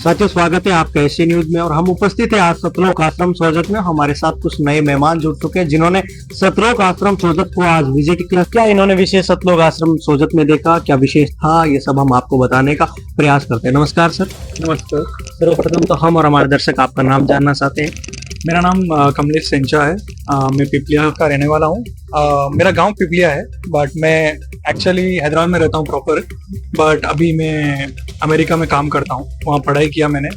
साथियों, स्वागत है आपका एशिया न्यूज में। और हम उपस्थित हैं आज सतलोक आश्रम सोजत में। हमारे साथ कुछ नए मेहमान जुड़ चुके हैं जिन्होंने सतलोक आश्रम सोजत को आज विजिट किया। क्या इन्होंने विशेष सतलोक आश्रम सोजत में देखा, क्या विशेष था, ये सब हम आपको बताने का प्रयास करते हैं। नमस्कार सर। नमस्कार। सर्वप्रथम तो हम और हमारे दर्शक आपका नाम जानना चाहते हैं। मेरा नाम कमलेश सेंचा है। मैं पिपलिया का रहने वाला हूँ। मेरा गांव पिपलिया है, बट मैं एक्चुअली हैदराबाद में रहता हूँ प्रॉपर। बट अभी मैं अमेरिका में काम करता हूँ, वहाँ पढ़ाई किया मैंने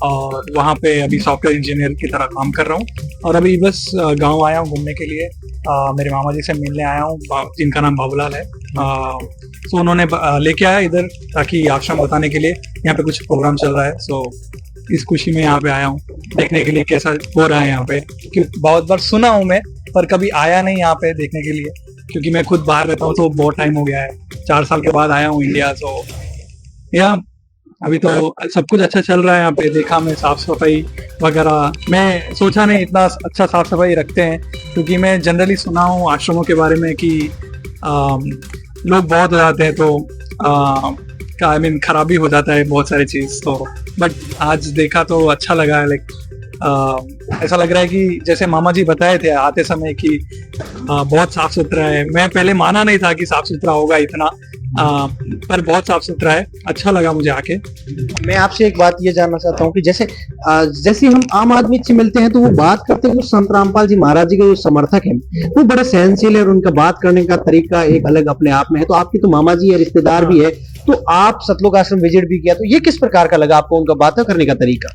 और वहाँ पे अभी सॉफ्टवेयर इंजीनियर की तरह काम कर रहा हूँ। और अभी बस गांव आया हूँ घूमने के लिए। मेरे मामा जी से मिलने आया हूँ जिनका नाम बाबूलाल है। सो उन्होंने लेके आया इधर ताकि आश्रम बताने के लिए। यहाँ पे कुछ प्रोग्राम चल रहा है, सो इस खुशी में यहाँ पे आया हूँ देखने के लिए कैसा हो रहा है यहाँ पे। क्योंकि बहुत बार सुना हूँ मैं, पर कभी आया नहीं यहाँ पे देखने के लिए, क्योंकि मैं खुद बाहर रहता हूँ तो बहुत टाइम हो गया है। 4 साल के बाद आया हूँ इंडिया। तो यहाँ अभी तो सब कुछ अच्छा चल रहा है। यहाँ पे देखा मैं साफ सफाई वगैरह, मैं सोचा नहीं इतना अच्छा साफ सफाई रखते हैं, क्योंकि मैं जनरली सुना हूँ आश्रमों के बारे में कि लोग बहुत हो जाते हैं तो आई मीन खराबी हो जाता है बहुत सारी चीज। तो बट आज देखा तो अच्छा लगा है। लाइक ऐसा लग रहा है कि जैसे मामा जी बताए थे आते समय कि बहुत साफ सुथरा है। मैं पहले माना नहीं था कि साफ सुथरा होगा इतना, पर बहुत साफ सुथरा है। अच्छा लगा मुझे आके। मैं आपसे एक बात ये जानना चाहता हूँ कि जैसे हम आम आदमी से मिलते हैं तो वो बात करते हैं, संत रामपाल जी महाराज जी के जो समर्थक हैं वो बड़े सहनशील है और उनका बात करने का तरीका एक अलग अपने आप में है। तो आपकी तो मामा जी है, रिश्तेदार भी है, तो आप सतलोक आश्रम विजिट भी किया, तो ये किस प्रकार का लगा आपको उनका बातें करने का तरीका?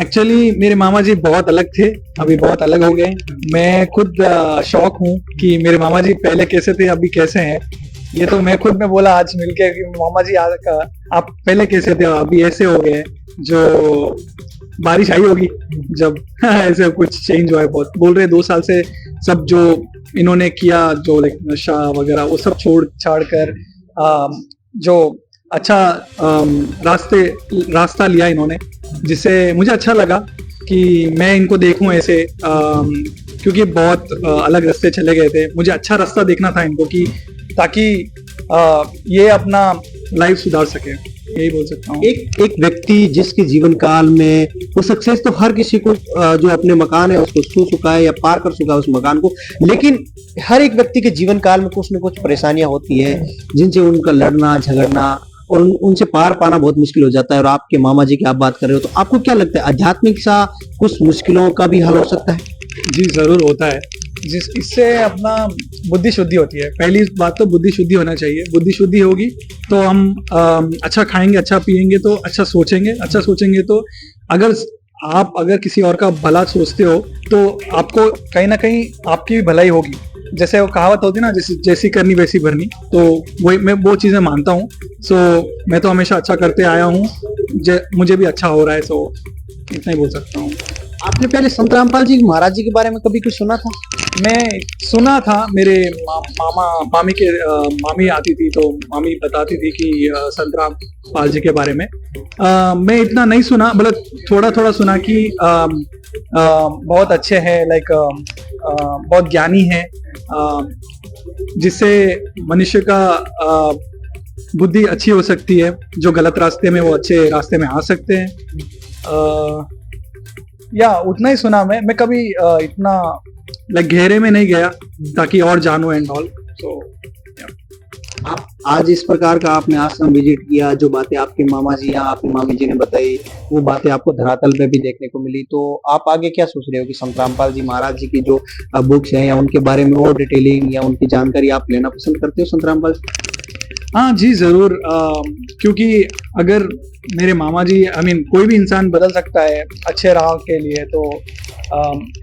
एक्चुअली मेरे मामा जी बहुत अलग थे, अभी बहुत अलग हो गए। मैं खुद शौक हूँ कि मेरे मामा जी पहले कैसे थे अभी कैसे हैं। ये तो मैं खुद में बोला आज मिलके कि मामा जी आप पहले कैसे थे अभी ऐसे हो गए। जो बारिश आई होगी जब ऐसे कुछ चेंज हुआ है बहुत। बोल रहे 2 साल से सब जो इन्होंने किया, जो लाइक नशा वगैरह वो सब छोड़ छाड़ कर जो अच्छा रास्ता लिया इन्होंने, जिससे मुझे अच्छा लगा कि मैं इनको देखूं ऐसे। क्योंकि बहुत अलग रास्ते चले गए थे, मुझे अच्छा रास्ता देखना था इनको कि ताकि ये अपना लाइफ सुधार सके, यही बोल सकता हूँ। एक व्यक्ति जिसके जीवन काल में वो सक्सेस तो हर किसी को जो अपने मकान है उसको छू चुका है या पार कर चुका है उस मकान को, लेकिन हर एक व्यक्ति के जीवन काल में कुछ न कुछ परेशानियां होती है जिनसे उनका लड़ना झगड़ना और उनसे पार पाना बहुत मुश्किल हो जाता है। और आपके मामा जी की आप बात कर रहे हो, तो आपको क्या लगता है आध्यात्मिक सा कुछ मुश्किलों का भी हल हो सकता है? जी जरूर होता है। इससे अपना बुद्धि शुद्धि होती है। पहली बात तो बुद्धि शुद्धि होना चाहिए। बुद्धि शुद्धि होगी तो हम अच्छा खाएंगे, अच्छा पिएंगे, तो अच्छा सोचेंगे तो अगर किसी और का भला सोचते हो तो आपको कहीं ना कहीं आपकी भी भलाई होगी। जैसे वो कहावत होती है ना, जैसी करनी वैसी भरनी, तो वही मैं वो चीजें मानता हूँ। सो मैं तो हमेशा अच्छा करते आया हूँ, मुझे भी अच्छा हो रहा है। सो इतना ही बोल सकता हूँ। आपने पहले संत रामपाल जी महाराज जी के बारे में कभी कुछ सुना था? मैं सुना था, मेरे मामी आती थी तो मामी बताती थी कि संत रामपाल जी के बारे में। मैं इतना नहीं सुना, मतलब थोड़ा थोड़ा सुना कि बहुत अच्छे हैं, लाइक बहुत ज्ञानी है, जिससे मनुष्य का बुद्धि अच्छी हो सकती है। जो गलत रास्ते में वो अच्छे रास्ते में आ सकते हैं। या उतना ही सुना मैं कभी इतना लाइक गहरे में नहीं गया ताकि और जानो एंड ऑल। सो आप आज इस प्रकार का आपने आश्रम विजिट किया, जो बातें आपके मामा जी या आपकी मामी जी ने बताई वो बातें आपको धरातल पे भी देखने को मिली, तो आप आगे क्या सोच रहे हो कि संत रामपाल जी महाराज जी की जो बुक्स हैं या उनके बारे में और डिटेलिंग या उनकी जानकारी आप लेना पसंद करते हो संत रामपाल? हाँ जी जरूर। क्योंकि अगर मेरे मामा जी कोई भी इंसान बदल सकता है अच्छे राह के लिए, तो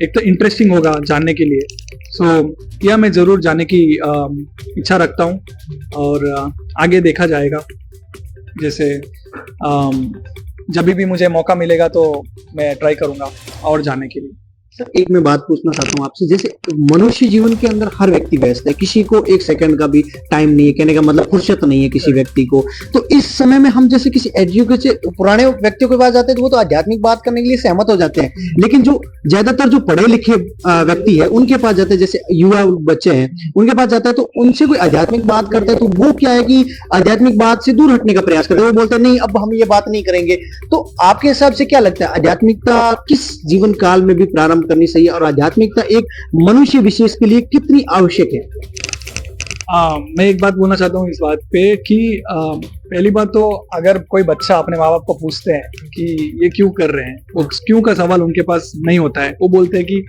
एक तो इंटरेस्टिंग होगा जानने के लिए। सो यह मैं जरूर जानने की इच्छा रखता हूँ और आगे देखा जाएगा। जैसे जब भी मुझे मौका मिलेगा तो मैं ट्राई करूँगा और जानने के लिए। सर एक मैं बात पूछना चाहता हूँ आपसे, जैसे मनुष्य जीवन के अंदर हर व्यक्ति व्यस्त है, किसी को एक सेकंड का भी टाइम नहीं है, कहने का मतलब फुर्सत नहीं है किसी व्यक्ति को। तो इस समय में हम जैसे किसी एजुकेटेड पुराने व्यक्तियों के पास जाते हैं तो वो तो आध्यात्मिक बात करने के लिए सहमत हो जाते हैं, लेकिन जो ज्यादातर जो पढ़े लिखे व्यक्ति है उनके पास जाते हैं, जैसे युवा बच्चे हैं उनके पास जाता है तो उनसे कोई आध्यात्मिक बात करता है तो वो क्या है कि आध्यात्मिक बात से दूर हटने का प्रयास करते हैं, वो बोलते हैं नहीं अब हम ये बात नहीं करेंगे। तो आपके हिसाब से क्या लगता है आध्यात्मिकता किस जीवन काल में भी प्रारंभ करनी चाहिए और आध्यात्मिकता एक मनुष्य विशेष के लिए कितनी आवश्यक है? मैं एक बात बोलना चाहता हूँ इस बात पे कि पहली बात तो अगर कोई बच्चा अपने माँ बाप को पूछते हैं कि ये क्यों कर रहे हैं, वो क्यों का सवाल उनके पास नहीं होता है। वो बोलते हैं कि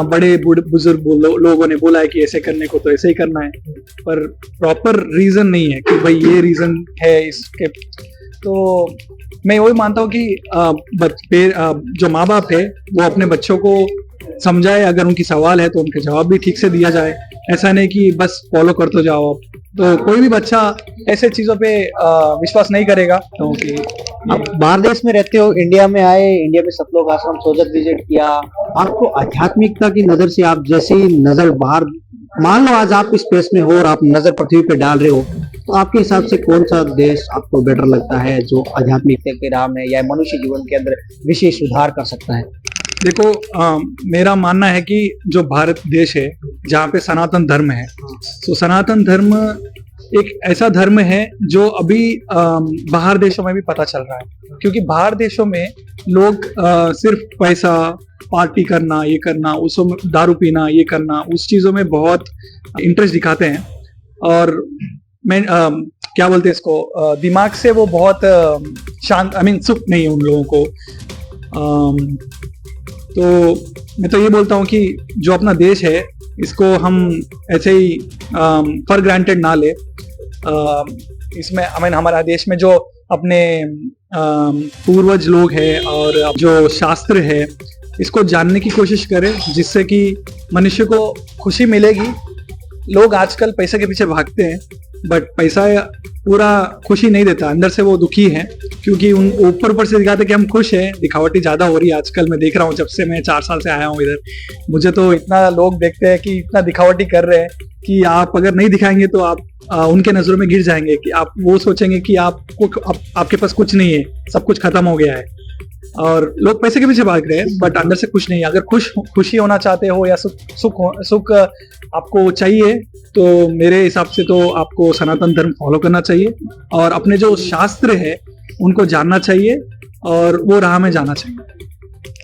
बड़े बुजुर्ग लोगों ने बोला है कि ऐसे करने को तो ऐसे ही करना है, पर प्रॉपर रीजन नहीं है कि भाई ये रीजन है इसके। तो मैं वही मानता हूँ कि जो माँ बाप है वो अपने बच्चों को समझाए, अगर उनकी सवाल है तो उनके जवाब भी ठीक से दिया जाए, ऐसा नहीं कि बस फॉलो करते जाओ आप। तो कोई भी बच्चा ऐसे चीजों पे विश्वास नहीं करेगा क्योंकि आप बाहर देश में रहते हो, इंडिया में आए, इंडिया में सतलोक आश्रम सोजत विजिट किया, आपको आध्यात्मिकता की नजर से आप जैसे ही नजर बाहर, मान लो आज आप इस स्पेस में हो और आप नजर पृथ्वी पे डाल रहे हो, तो आपके हिसाब से कौन सा देश आपको बेटर लगता है जो आध्यात्मिकता के राह में या मनुष्य जीवन के अंदर विशेष सुधार कर सकता है? देखो, मेरा मानना है कि जो भारत देश है जहाँ पे सनातन धर्म है, तो सनातन धर्म एक ऐसा धर्म है जो अभी बाहर देशों में भी पता चल रहा है, क्योंकि बाहर देशों में लोग सिर्फ पैसा, पार्टी करना, ये करना, उसमें दारू पीना, ये करना, उस चीजों में बहुत इंटरेस्ट दिखाते हैं। और मैं क्या बोलते हैं इसको, दिमाग से वो बहुत शांत, सुख नहीं है उन लोगों को। तो मैं तो ये बोलता हूँ कि जो अपना देश है इसको हम ऐसे ही फॉर ग्रांटेड ना ले। इसमें हमारा देश में जो अपने पूर्वज लोग हैं और जो शास्त्र है इसको जानने की कोशिश करें, जिससे कि मनुष्य को खुशी मिलेगी। लोग आजकल पैसे के पीछे भागते हैं, बट पैसा पूरा खुशी नहीं देता, अंदर से वो दुखी है, क्योंकि उन ऊपर से दिखाते कि हम खुश हैं। दिखावटी ज्यादा हो रही है आजकल, मैं देख रहा हूँ जब से मैं 4 साल से आया हूँ इधर। मुझे तो इतना लोग देखते हैं कि इतना दिखावटी कर रहे हैं कि आप अगर नहीं दिखाएंगे तो आप उनके नजरों में गिर जाएंगे, कि आप वो सोचेंगे कि आपके पास कुछ नहीं है, सब कुछ खत्म हो गया है। और लोग पैसे के पीछे भाग रहे हैं, बट अंदर से खुश नहीं है। अगर खुशी होना चाहते हो या सुख आपको चाहिए, तो मेरे हिसाब से तो आपको सनातन धर्म फॉलो करना चाहिए और अपने जो शास्त्र है उनको जानना चाहिए और वो राह में जाना चाहिए।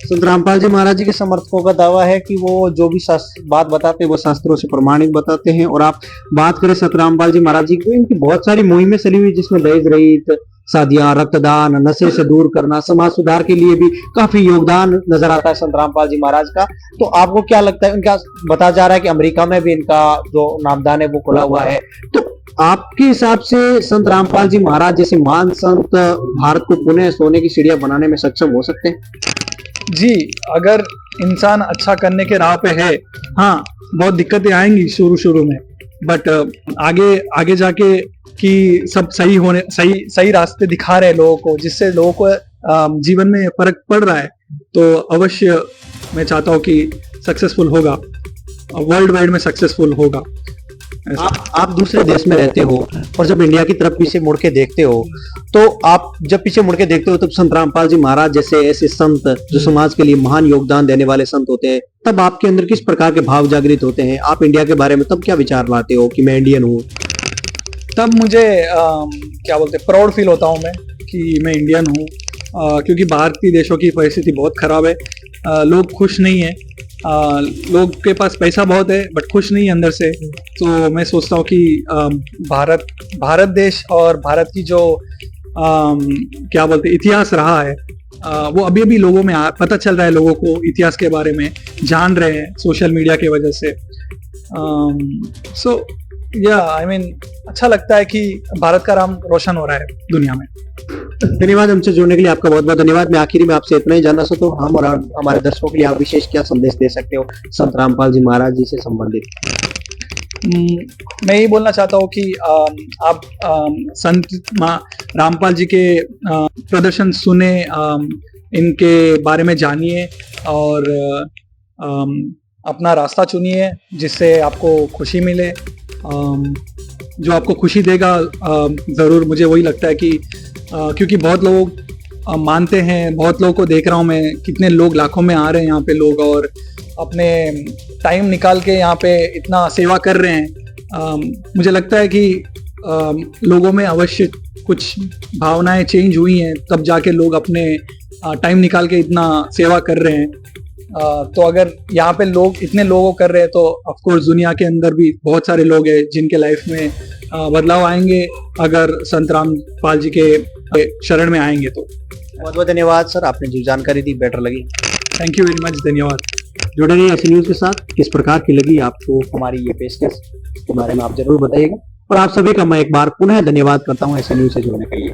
संत रामपाल जी महाराज जी के समर्थकों का दावा है कि वो जो भी बात बताते हैं वो शास्त्रों से प्रमाणित बताते हैं। और आप बात करें संत रामपाल जी महाराज जी की, इनकी बहुत सारी मुहिमें चली हुई, जिसमें दहेज रहित, शादियां, रक्तदान, नशे से दूर करना, समाज सुधार के लिए भी काफी योगदान नजर आता है संत रामपाल जी महाराज का। तो आपको क्या लगता है, इनका बताया जा रहा है कि अमेरिका में भी इनका जो नामदान है वो खुला हुआ है, तो आपके हिसाब से संत रामपाल जी महाराज जैसे महान संत भारत को पुनः सोने की सीढ़ियां बनाने में सक्षम हो सकते हैं? जी, अगर इंसान अच्छा करने के राह पे है, हाँ बहुत दिक्कतें आएंगी शुरू में, बट आगे जाके कि सब सही रास्ते दिखा रहे हैं लोगों को, जिससे लोगों को जीवन में फर्क पड़ रहा है, तो अवश्य मैं चाहता हूँ कि सक्सेसफुल होगा, वर्ल्ड वाइड में सक्सेसफुल होगा। आप दूसरे देश में रहते हो और जब इंडिया की तरफ पीछे मुड़ के देखते हो, तो आप जब पीछे मुड़ के देखते हो तब संत रामपाल जी महाराज जैसे ऐसे संत जो समाज के लिए महान योगदान देने वाले संत होते हैं, तब आपके अंदर किस प्रकार के भाव जागृत होते हैं? आप इंडिया के बारे में तब क्या विचार लाते हो कि मैं इंडियन हूँ? तब मुझे क्या बोलते हैं, प्राउड फील होता हूँ मैं कि मैं इंडियन हूँ, क्योंकि भारतीय देशों की परिस्थिति बहुत खराब है। लोग खुश नहीं है, लोग के पास पैसा बहुत है बट खुश नहीं है अंदर से। तो मैं सोचता हूँ कि भारत देश और भारत की जो क्या बोलते इतिहास रहा है, वो अभी लोगों में पता चल रहा है, लोगों को इतिहास के बारे में जान रहे हैं सोशल मीडिया की वजह से। सो या अच्छा लगता है कि भारत का नाम रोशन हो रहा है दुनिया में। धन्यवाद हमसे जुड़ने के लिए, आपका बहुत बहुत धन्यवाद। मैं आखिरी में आपसे इतना ही जानना चाहता हूँ, हम और हमारे दर्शकों के लिए आप विशेष क्या संदेश दे सकते हो संत रामपाल जी महाराज जी से संबंधित? मैं ये बोलना चाहता हूँ कि आप संत रामपाल जी के प्रदर्शन सुने, इनके बारे में जानिए और अपना रास्ता चुनिए जिससे आपको खुशी मिले, जो आपको खुशी देगा ज़रूर। मुझे वही लगता है कि क्योंकि बहुत लोग मानते हैं, बहुत लोगों को देख रहा हूँ मैं, कितने लोग लाखों में आ रहे हैं यहाँ पे लोग और अपने टाइम निकाल के यहाँ पे इतना सेवा कर रहे हैं। मुझे लगता है कि लोगों में अवश्य कुछ भावनाएं चेंज हुई हैं, तब जाके लोग अपने टाइम निकाल के इतना सेवा कर रहे हैं। तो अगर यहाँ पे लोग इतने लोगों कर रहे हैं तो ऑफ कोर्स दुनिया के अंदर भी बहुत सारे लोग हैं जिनके लाइफ में बदलाव आएंगे अगर संत रामपाल जी के शरण में आएंगे तो। बहुत बहुत धन्यवाद सर, आपने जो जानकारी दी बेटर लगी। थैंक यू वेरी मच, धन्यवाद। जुड़े रहिए ऐसी न्यूज के साथ। किस प्रकार की लगी आपको हमारी ये पेशकश, इसके बारे में आप जरूर बताइएगा। और आप सभी का मैं एक बार पुनः धन्यवाद करता हूँ ऐसी न्यूज से जुड़ने के लिए।